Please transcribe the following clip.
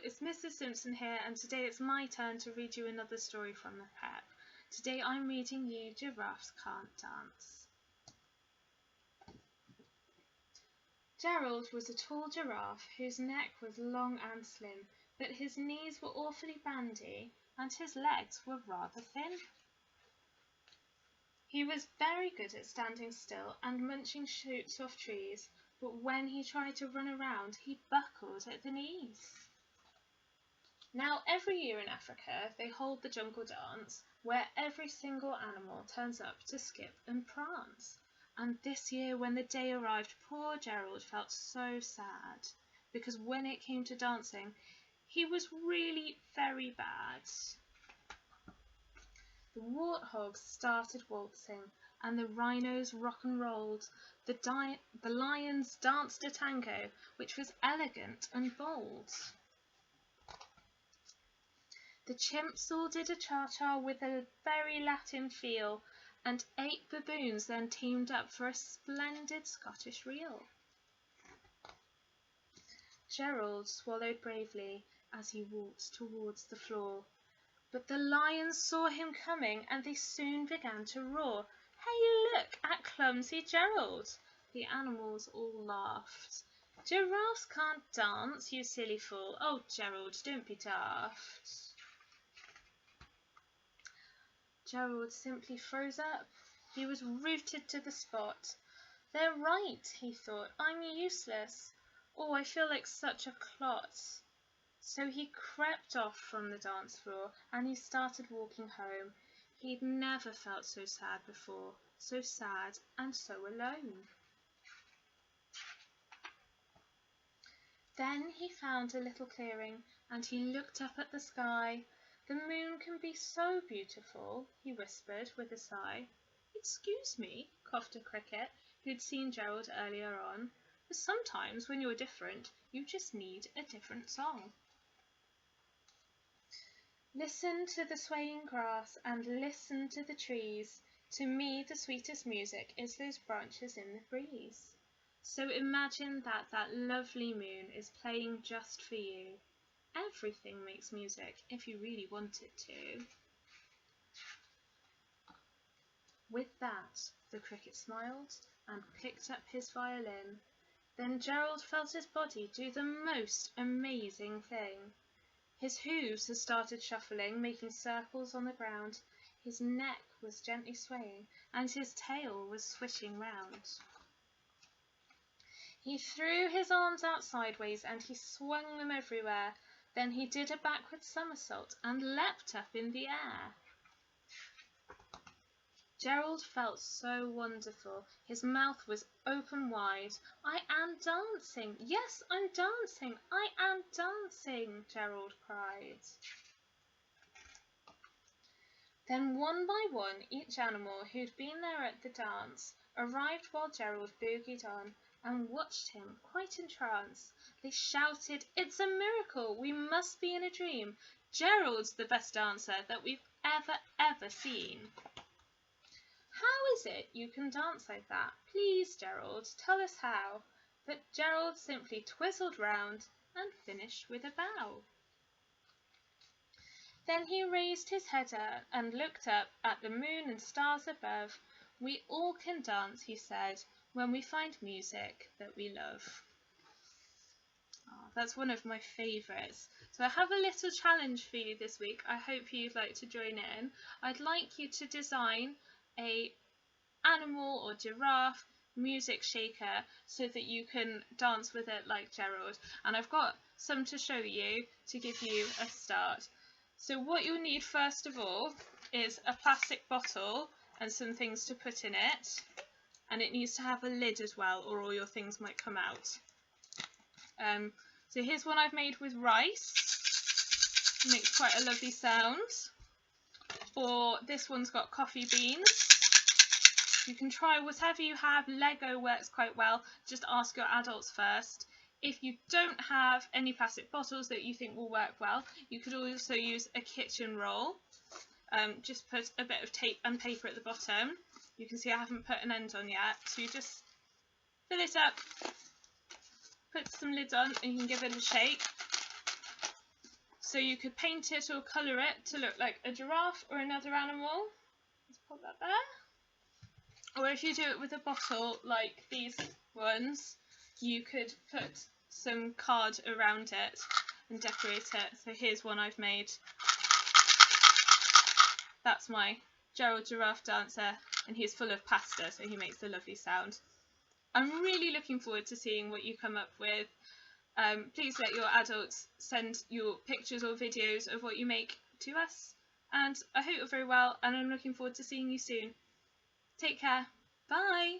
it's Mrs Simpson here, and today it's my turn to read you another story from the prep. Today I'm reading you Giraffes Can't Dance. Gerald was a tall giraffe whose neck was long and slim, but his knees were awfully bandy and his legs were rather thin. He was very good at standing still and munching shoots off trees, but when he tried to run around, he buckled at the knees. Now, every year in Africa, they hold the jungle dance, where every single animal turns up to skip and prance. And this year, when the day arrived, poor Gerald felt so sad, because when it came to dancing, he was really very bad. The warthogs started waltzing, and the rhinos rock and rolled. The lions danced a tango, which was elegant and bold. The chimps all did a cha-cha with a very Latin feel, and 8 baboons then teamed up for a splendid Scottish reel. Gerald swallowed bravely as he walked towards the floor, but the lions saw him coming and they soon began to roar. "Hey, look at clumsy Gerald!" The animals all laughed. "Giraffes can't dance, you silly fool. Oh, Gerald, don't be daft." Gerald simply froze up. He was rooted to the spot. "They're right," he thought. "I'm useless. Oh, I feel like such a clot." So he crept off from the dance floor and he started walking home. He'd never felt so sad before, so sad and so alone. Then he found a little clearing and he looked up at the sky. "The moon can be so beautiful," he whispered with a sigh. "Excuse me," coughed a cricket who'd seen Gerald earlier on, "but sometimes when you're different, you just need a different song." Listen to the swaying grass and listen to the trees. To me the sweetest music is those branches in the breeze. So imagine that lovely moon is playing just for you. Everything makes music if you really want it to. With that, the cricket smiled and picked up his violin. Then Gerald felt his body do the most amazing thing. His hooves had started shuffling, making circles on the ground. His neck was gently swaying, and his tail was swishing round. He threw his arms out sideways, and he swung them everywhere. Then he did a backward somersault and leapt up in the air. Gerald felt so wonderful. His mouth was open wide. "I am dancing! Yes, I'm dancing! I am dancing!" Gerald cried. Then one by one, each animal who'd been there at the dance arrived while Gerald boogied on and watched him, quite entranced. They shouted, "It's a miracle! We must be in a dream! Gerald's the best dancer that we've ever seen. How is it you can dance like that? Please, Gerald, tell us how." But Gerald simply twizzled round and finished with a bow. Then he raised his head and looked up at the moon and stars above. "We all can dance," he said, "when we find music that we love." Oh, that's one of my favourites. So I have a little challenge for you this week. I hope you'd like to join in. I'd like you to design a animal or giraffe music shaker so that you can dance with it like Gerald. And I've got some to show you to give you a start. So what you'll need first of all is a plastic bottle and some things to put in it. And it needs to have a lid as well, or all your things might come out. So here's one I've made with rice. It makes quite a lovely sound. Or this one's got coffee beans. You can try whatever you have. Lego works quite well. Just ask your adults first. If you don't have any plastic bottles that you think will work well, you could also use a kitchen roll. Just put a bit of tape and paper at the bottom. You can see I haven't put an end on yet. So you just fill it up, put some lids on, and you can give it a shake. So you could paint it or colour it to look like a giraffe or another animal. Let's put that there. Or if you do it with a bottle like these ones, you could put some card around it and decorate it. So here's one I've made. That's my Gerald Giraffe Dancer, and he's full of pasta, so he makes a lovely sound. I'm really looking forward to seeing what you come up with. Please let your adults send your pictures or videos of what you make to us. And I hope you're very well, and I'm looking forward to seeing you soon. Take care. Bye.